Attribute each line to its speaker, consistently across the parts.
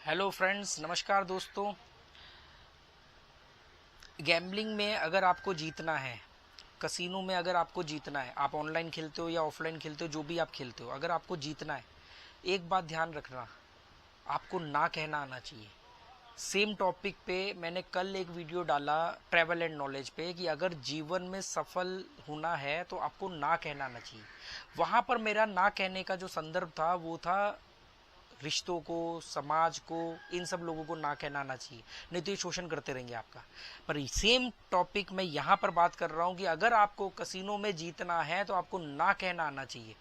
Speaker 1: Hello friends, नमस्कार दोस्तों। Gambling में अगर आपको जीतना है, कसिनो में अगर आपको जीतना है, आप ऑनलाइन खेलते हो या ऑफलाइन खेलते हो, जो भी आप खेलते हो, अगर आपको जीतना है, एक बात ध्यान रखना, आपको ना कहना आना चाहिए। सेम टॉपिक पे मैंने कल एक वीडियो डाला ट्रैवल एंड नॉलेज पे कि अगर जीवन में सफल होना है तो आपको ना कहना आना चाहिए। वहाँ पर मेरा ना कहने का जो संदर्भ था वो था रिश्तों को, समाज को, इन सब लोगों को ना कहना आना चाहिए, नहीं तो ये शोषण करते रहेंगे आपका। पर सेम टॉपिक मैं यहाँ पर बात कर रहा हूँ कि अगर आपको कसिनो में जीतना है तो आपको ना कहना आना चाहिए।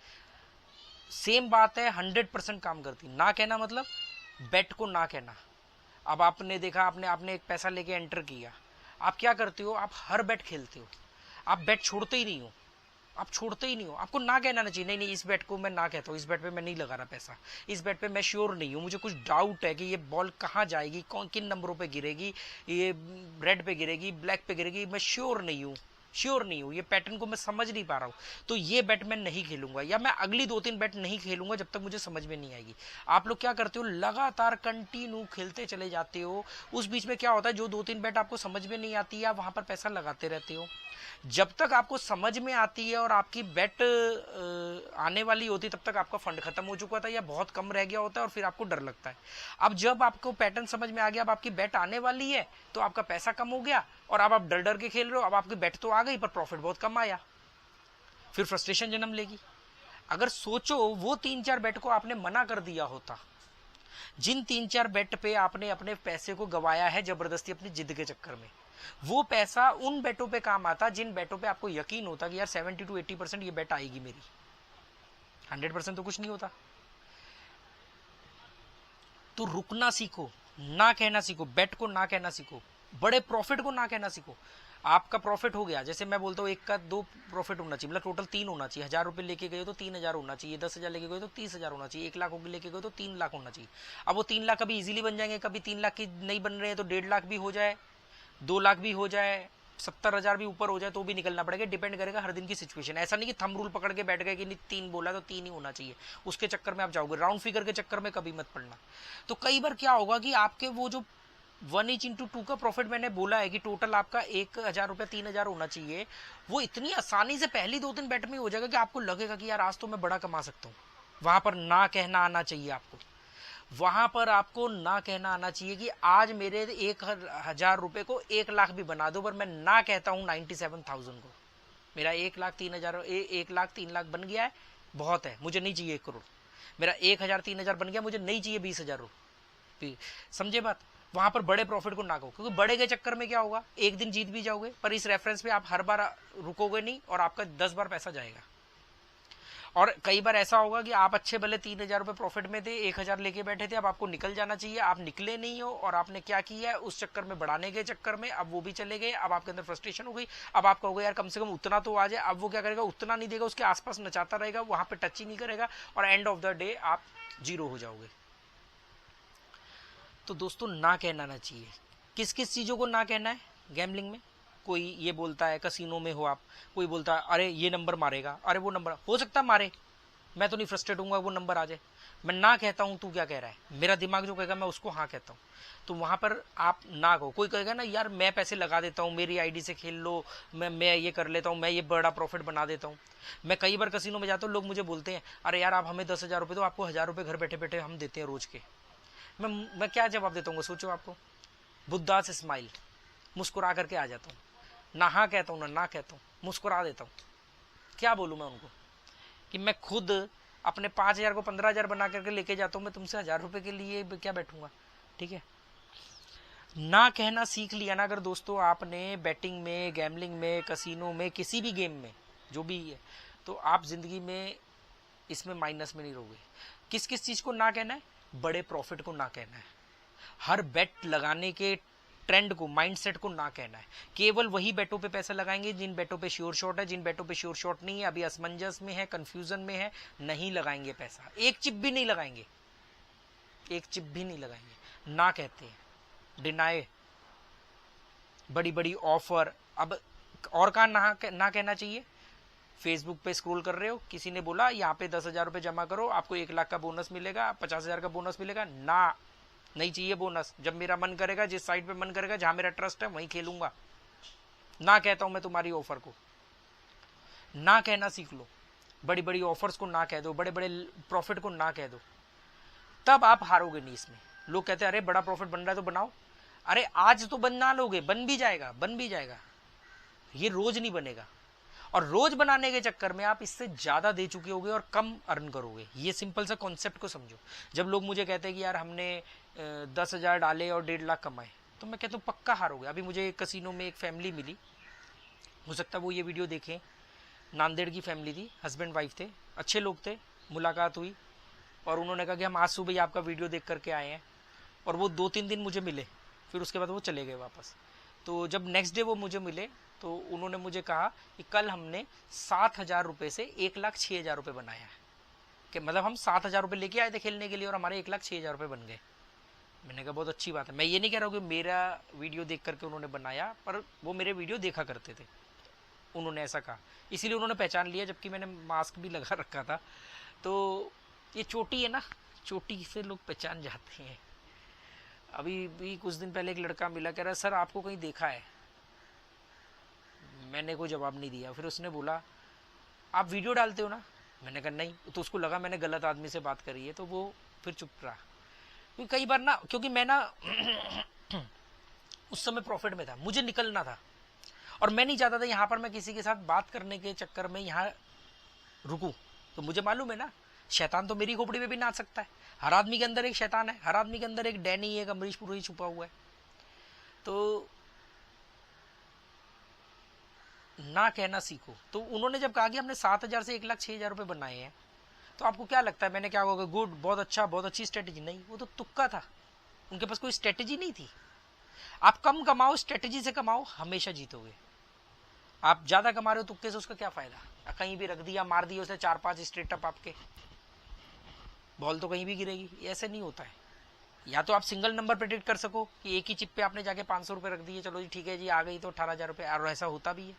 Speaker 1: सेम बात है, 100% काम करती। ना कहना मतलब बेट को ना कहना। अब आपने देखा, आपने आपने एक पैसा लेके एंटर किया, आप क्या करते हो, आप हर बेट खेलते हो, आप बेट छोड़ते ही नहीं हो, आप छोड़ते ही नहीं हो। आपको ना कहना चाहिए, नहीं नहीं इस बैट को मैं ना कहता हूँ, इस बैट पे मैं नहीं लगा रहा पैसा, इस बैट पे मैं श्योर नहीं हूँ, मुझे कुछ डाउट है कि ये बॉल कहाँ जाएगी, कौन किन नंबरों पे गिरेगी, ये रेड पे गिरेगी, ब्लैक पे गिरेगी, मैं श्योर नहीं हूँ, श्योर नहीं हूँ, ये पैटर्न को मैं समझ नहीं पा रहा हूँ, तो ये बैट मैं नहीं खेलूंगा, या मैं अगली 2-3 बैट नहीं खेलूंगा जब तक मुझे समझ में नहीं आएगी। आप लोग क्या करते हो, लगातार कंटिन्यू खेलते चले जाते हो। उस बीच में क्या होता है, जो 2-3 बैट आपको समझ में नहीं आती है, आप वहां पर पैसा लगाते रहते हो। जब तक आपको समझ में आती है और आपकी बेट आने वाली होती, तब तक आपका फंड खत्म हो चुका था या बहुत कम रह गया होता है, और फिर आपको डर लगता है। अब जब आपको पैटर्न समझ में आ गया, अब आपकी बेट आने वाली है, तो आपका पैसा कम हो गया और अब आप डर डर के खेल रहे हो। अब आपकी बेट तो आ गई पर प्रॉफिट बहुत कम आया, फिर फ्रस्ट्रेशन जन्म लेगी। अगर सोचो, वो 3-4 बेट को आपने मना कर दिया होता, जिन 3-4 बेट पे आपने अपने पैसे को गवाया है जबरदस्ती अपनी जिद के चक्कर में, वो पैसा उन बेटों पे काम आता जिन बेटों पे आपको यकीन होता कि यार 70 to 80% ये बेट आएगी मेरी, 100% तो कुछ नहीं होता। तो रुकना सीखो, ना कहना सीखो, बेट को ना कहना सीखो, बड़े प्रॉफिट को ना कहना सीखो। आपका प्रॉफिट हो गया, जैसे मैं बोलता हूँ, एक का 2 प्रॉफिट होना चाहिए, मतलब टोटल 3 होना चाहिए। 1000 रुपए लेके गए तो 3000 होना चाहिए, 10,000 लेके गए तो 30,000 होना चाहिए, 1 लाख लेके गए तो 3 लाख होना चाहिए। अब वो 3 लाख कभी इजीली बन जाएंगे, कभी 3 लाख की नहीं बन रहे हैं तो 1.5 लाख भी हो जाए, 2 लाख भी हो जाए, 70,000 भी ऊपर हो जाए तो भी निकलना पड़ेगा। डिपेंड करेगा हर दिन की सिचुएशन। ऐसा नहीं कि थंब रूल पकड़ के बैठ गए कि नहीं 3 बोला तो 3 ही होना चाहिए, उसके चक्कर में आप जाओगे। राउंड फिगर के चक्कर में कभी मत पड़ना। तो कई बार क्या होगा कि आपके वो जो 1/2 का प्रॉफिट मैंने बोला है कि टोटल आपका 1,000 रुपया 3,000 होना चाहिए, वो इतनी आसानी से पहली 2-3 बैट में हो जाएगा कि आपको लगेगा कि यार आज तो मैं बड़ा कमा सकता हूँ। वहां पर ना कहना आना चाहिए आपको। वहां पर आपको ना कहना आना चाहिए कि आज मेरे 1,000 रुपए को 1 लाख भी बना दो, पर मैं ना कहता हूँ 97,000 को। मेरा 1,03,000 1,03,00,000 बन गया है, बहुत है, मुझे नहीं चाहिए 1 करोड़। मेरा 1,000 3,000 बन गया, मुझे नहीं चाहिए 20,000 रुपये। समझे बात। वहां पर बड़े प्रॉफिट को ना कहो, क्योंकि बड़े के चक्कर में क्या होगा, एक दिन जीत भी जाओगे पर इस रेफरेंस पे आप हर बार रुकोगे नहीं और आपका 10 बार पैसा जाएगा। और कई बार ऐसा होगा कि आप अच्छे भले 3,000 रुपये प्रॉफिट में थे, 1,000 लेके बैठे थे, अब आपको निकल जाना चाहिए, आप निकले नहीं हो, और आपने क्या किया है, उस चक्कर में बढ़ाने के चक्कर में अब वो भी चले गए। अब आपके अंदर फ्रस्ट्रेशन हो गई। अब आपका होगा यार कम से कम उतना तो आ जाए। अब वो क्या करेगा, उतना नहीं देगा, उसके आसपास नचाता रहेगा, वहां पे टच ही नहीं करेगा, और एंड ऑफ द डे आप जीरो हो जाओगे। तो दोस्तों, ना कहना ना चाहिए। किस किस चीजों को ना कहना है गैम्बलिंग में। कोई ये बोलता है, कसिनो में हो आप, कोई बोलता है अरे ये नंबर मारेगा, अरे वो नंबर हो सकता है मारे, मैं तो नहीं फ्रस्ट्रेट हूँ वो नंबर आ जाए। मैं ना कहता हूँ, तू क्या कह रहा है, मेरा दिमाग जो कहेगा मैं उसको हाँ कहता हूँ। तो वहां पर आप ना कहो। कोई कहेगा ना यार मैं पैसे लगा देता हूँ, मेरी आईडी से खेल लो, मैं ये कर लेता हूँ, मैं ये बड़ा प्रॉफिट बना देता हूँ। मैं कई बार कसिनो में जाता हूँ, लोग मुझे बोलते हैं अरे यार आप हमें 10,000 रुपये दो, आपको 1,000 रुपये घर बैठे बैठे हम देते हैं रोज के। मैं क्या जवाब देता हूँ, सोचो आपको। बुद्धा से स्माइल, मुस्कुरा करके आ जाता हूँ। ना हाँ कहता हूँ ना कहता हूँ, मुस्कुरा देता हूँ। क्या बोलूँ मैं उनको कि मैं खुद अपने 5,000 को 15,000 बना करके लेके जाता हूँ, मैं तुमसे 1,000 रुपए के लिए क्या बैठूंगा। ठीक है। ना कहना सीख लिया ना अगर दोस्तों आपने, बैटिंग में, गैमलिंग में, कसिनो में, किसी भी गेम में जो भी है, तो आप जिंदगी में इसमें माइनस में नहीं रहोगे। किस किस चीज को ना कहना है, बड़े प्रॉफिट को ना कहना है, हर बेट लगाने के ट्रेंड को, माइंडसेट को ना कहना है। केवल वही बेटों पे पैसा लगाएंगे जिन बेटों पे श्योर शॉट है, जिन बेटों पे श्योर शॉट नहीं है, अभी असमंजस में है, कंफ्यूजन में है, नहीं लगाएंगे पैसा, एक चिप भी नहीं लगाएंगे, एक चिप भी नहीं लगाएंगे। ना कहते हैं, डिनाई, बड़ी बड़ी ऑफर। अब और कहा ना कहना चाहिए। फेसबुक पे स्क्रॉल कर रहे हो, किसी ने बोला यहाँ पे 10,000 रुपए जमा करो, आपको 1 लाख का बोनस मिलेगा, 50,000 का बोनस मिलेगा। ना, नहीं चाहिए बोनस, जब मेरा मन करेगा, जिस साइट पे मन करेगा, जहां मेरा ट्रस्ट है वहीं खेलूंगा। ना कहता हूं मैं तुम्हारी ऑफर को, ना कहना सीख लो, बड़ी बड़ी ऑफर्स को ना कह दो, बड़े बड़े प्रॉफिट को ना कह दो, तब आप हारोगे नहीं इसमें। लोग कहते हैं अरे बड़ा प्रॉफिट बन रहा है तो बनाओ, अरे आज तो बना लोगे, बन भी जाएगा, बन भी जाएगा, ये रोज नहीं बनेगा। और रोज बनाने के चक्कर में आप इससे ज्यादा दे चुके होगे और कम अर्न करोगे। ये सिंपल सा कॉन्सेप्ट को समझो। जब लोग मुझे कहते हैं कि यार हमने 10,000 डाले और 1.5 लाख कमाए, तो मैं कहता हूँ पक्का हारोगे। अभी मुझे कसिनो में एक फैमिली मिली, हो सकता है वो ये वीडियो देखें, नांदेड़ की फैमिली थी, हस्बैंड वाइफ थे, अच्छे लोग थे, मुलाकात हुई और उन्होंने कहा कि हम आज सुबह ही आपका वीडियो देख करके आए हैं। और वो 2-3 दिन मुझे मिले, फिर उसके बाद वो चले गए वापस। तो जब नेक्स्ट डे वो मुझे मिले तो उन्होंने मुझे कहा कि कल हमने 7,000 रुपये से 1,06,000 रुपये बनाया है। कि मतलब हम 7,000 रुपये लेके आए थे खेलने के लिए और हमारे 1,06,000 रुपये बन गए। मैंने कहा बहुत अच्छी बात है। मैं ये नहीं कह रहा हूँ कि मेरा वीडियो देख करके उन्होंने बनाया, पर वो मेरे वीडियो देखा करते थे, उन्होंने ऐसा कहा, इसीलिए उन्होंने पहचान लिया, जबकि मैंने मास्क भी लगा रखा था। तो ये चोटी है ना, चोटी से लोग पहचान जाते हैं। अभी भी कुछ दिन पहले एक लड़का मिला, कह रहा सर आपको कहीं देखा है। मैंने कोई जवाब नहीं दिया। फिर उसने बोला आप वीडियो डालते हो ना, मैंने कहा नहीं। तो उसको लगा मैंने गलत आदमी से बात करी है, तो वो फिर चुप रहा। क्योंकि कई बार ना, क्योंकि मैं ना उस समय प्रॉफिट में था, मुझे निकलना था और मैं नहीं चाहता था यहाँ पर मैं किसी के साथ बात करने के चक्कर में यहाँ रुकूं। तो मुझे मालूम है ना, शैतान तो मेरी खोपड़ी में भी नाच सकता है। हर आदमी के अंदर एक शैतान है, हर आदमी के अंदर एक डैनी, एक अमरीश पुरी छुपा हुआ है। तो ना कहना सीखो। तो उन्होंने जब कहा कि हमने 7,000 से 1,06,000 रुपये बनाए हैं, तो आपको क्या लगता है मैंने क्या होगा, गुड, बहुत अच्छा, बहुत अच्छी स्ट्रेटेजी? नहीं, वो तो तुक्का था, उनके पास कोई स्ट्रेटेजी नहीं थी। आप कम कमाओ, स्ट्रेटेजी से कमाओ, हमेशा जीतोगे। आप ज्यादा कमा रहे हो तुक्के से, उसका क्या फायदा? कहीं भी रख दिया, मार दिया उसने 4-5 स्ट्रेट अप, आपके बॉल तो कहीं भी गिरेगी। ऐसे नहीं होता है। या तो आप सिंगल नंबर प्रेडिक्ट कर सको कि एक ही चिप पे आपने जाके 500 रुपये रख दिए, चलो जी ठीक है जी, आ गई तो 18,000 रुपये। और ऐसा होता भी है,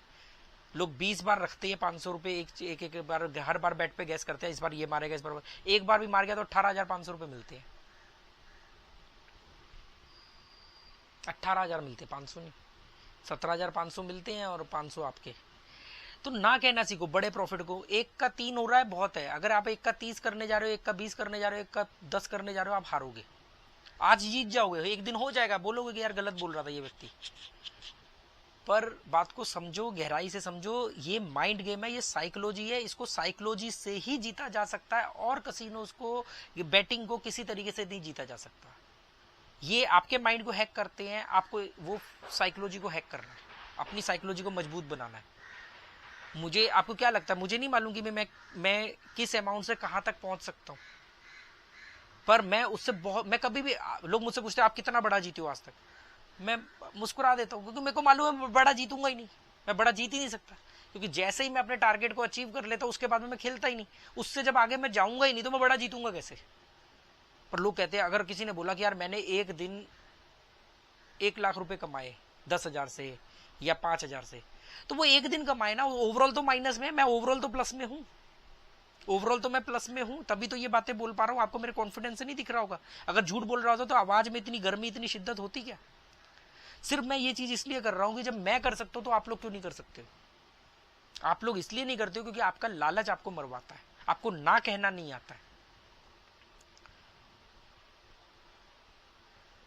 Speaker 1: लोग 20 बार रखते हैं 500 रुपये, एक बार, हर बार बैट पे गैस करते हैं, इस बार ये मारेगा, इस बार एक बार भी मार गया तो 18,500 रुपये मिलते हैं। 18,000 मिलते, 500 नहीं, 17,500 मिलते हैं और 500 आपके। तो ना कहना सीखो बड़े प्रॉफिट को। 1 का 3 हो रहा है, बहुत है। अगर आप 1 का 30 करने जा रहे हो, 1 का 20 करने जा रहे हो, 1 का 10 करने जा रहे हो, आप हारोगे। आज जीत जाओगे, एक दिन हो जाएगा, बोलोगे कि यार गलत बोल रहा था ये व्यक्ति। पर बात को समझो, गहराई से समझो, ये माइंड गेम है, ये साइकोलॉजी है, इसको साइकोलॉजी से ही जीता जा सकता है। और कसिनोज को, ये बैटिंग को किसी तरीके से नहीं जीता जा सकता। ये आपके माइंड को हैक करते हैं, आपको वो साइकोलॉजी को हैक करना है, अपनी साइकोलॉजी को मजबूत बनाना है। मुझे, आपको क्या लगता है, मुझे नहीं मालूम कि मैं किस अमाउंट से कहां तक पहुंच सकता हूं, पर मैं उससे बहुत, मैं कभी भी, लोग मुझसे पूछते हैं आप कितना बड़ा जीते हो आज तक, मैं मुस्कुरा देता हूँ, क्योंकि मेरे को मालूम है मैं बड़ा जीतूंगा ही नहीं, मैं बड़ा जीत ही नहीं सकता। क्योंकि जैसे ही मैं अपने टारगेट को अचीव कर लेता हूँ, उसके बाद में मैं खेलता ही नहीं, उससे जब आगे मैं जाऊंगा ही नहीं, तो मैं बड़ा जीतूंगा कैसे? पर लोग कहते हैं, अगर किसी ने बोला कि यार मैंने एक दिन 1 लाख रुपए कमाए 10,000 से या 5,000 से, तो वो एक दिन कमाए ना, ओवरऑल तो माइनस में, मैं ओवरऑल तो प्लस में हूँ, ओवरऑल तो मैं प्लस में हूं, तभी तो ये बातें बोल पा रहा हूं। आपको मेरे कॉन्फिडेंस से नहीं दिख रहा होगा। अगर झूठ बोल रहा होता तो आवाज में इतनी गर्मी, इतनी शिद्दत होती क्या? सिर्फ मैं ये चीज इसलिए कर रहा हूं कि जब मैं कर सकता हूं तो आप लोग क्यों नहीं कर सकते हो? आप लोग इसलिए नहीं करते हो क्योंकि आपका लालच आपको मरवाता है, आपको ना कहना नहीं आता है।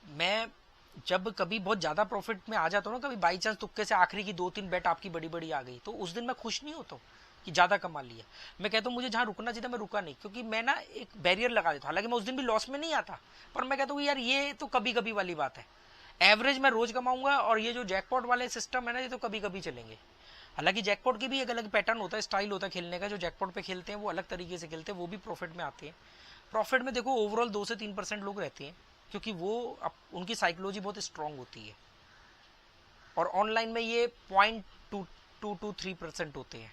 Speaker 1: मैं जब कभी बहुत ज्यादा प्रॉफिट में आ जाता हूँ ना, कभी बाई चांस तुक्के से आखिरी की 2-3 बेट आपकी बड़ी बड़ी आ गई, तो उस दिन मैं खुश नहीं होता हूँ कि ज्यादा कमा लिया। मैं कहता हूँ मुझे जहां रुकना चाहिए मैं रुका नहीं, क्योंकि मैं ना एक बैरियर लगा देता हूँ। हालांकि मैं उस दिन भी लॉस में नहीं आता, पर मैं कहता हूँ यार ये तो कभी कभी वाली बात है, एवरेज मैं रोज कमाऊंगा, और ये जो जैकपॉट वाले सिस्टम है ना, ये तो कभी कभी चलेंगे। हालांकि जैकपॉट की भी एक अलग पैटर्न होता है, स्टाइल होता है खेलने का। जो जैकपॉट पे खेलते हैं वो अलग तरीके से खेलते हैं, वो भी प्रॉफिट में आते हैं। प्रॉफिट में देखो ओवरऑल 2 से 3% लोग रहते हैं, क्योंकि वो उनकी साइकोलॉजी बहुत स्ट्रांग होती है। और ऑनलाइन में ये 0.223% होते हैं।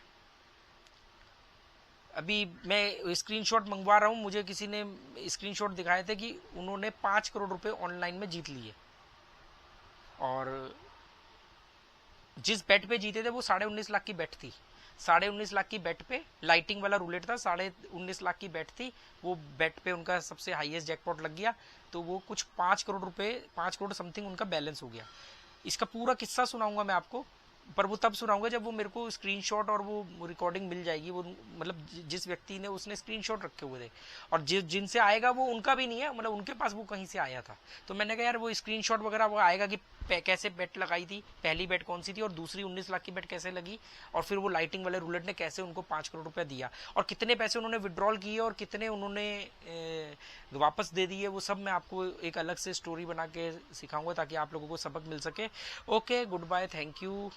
Speaker 1: अभी मैं स्क्रीनशॉट मंगवा रहा हूँ, मुझे किसी ने स्क्रीनशॉट दिखाए थे कि उन्होंने 5 करोड़ रुपए ऑनलाइन में जीत लिए, और जिस बेट पे जीते थे वो 19.5 लाख की बेट थी। 19.5 लाख की बेट पे, लाइटिंग वाला रूलेट था, 19.5 लाख की बेट थी, वो बेट पे उनका सबसे हाईएस्ट जैकपॉट लग गया, तो वो कुछ 5 करोड़ रुपए, 5 करोड़ समथिंग उनका बैलेंस हो गया। इसका पूरा किस्सा सुनाऊंगा मैं आपको, पर वो तब सुनाऊंगा जब वो मेरे को स्क्रीनशॉट और वो रिकॉर्डिंग मिल जाएगी। वो मतलब जिस व्यक्ति ने, उसने स्क्रीनशॉट रखे हुए थे, और जिनसे आएगा वो उनका भी नहीं है, मतलब उनके पास वो कहीं से आया था। तो मैंने कहा यार वो स्क्रीनशॉट वगैरह वो आएगा कि कैसे बेट लगाई थी, पहली बेट कौन सी थी और दूसरी 19 लाख की बेट कैसे लगी, और फिर वो लाइटिंग वाले रूलेट ने कैसे उनको 5 करोड़ रुपया दिया, और कितने पैसे उन्होंने विड्रॉल किए और कितने उन्होंने वापस दे दिए, वो सब मैं आपको एक अलग से स्टोरी बना के सिखाऊंगा ताकि आप लोगों को सबक मिल सके। Okay, good bye, thank you.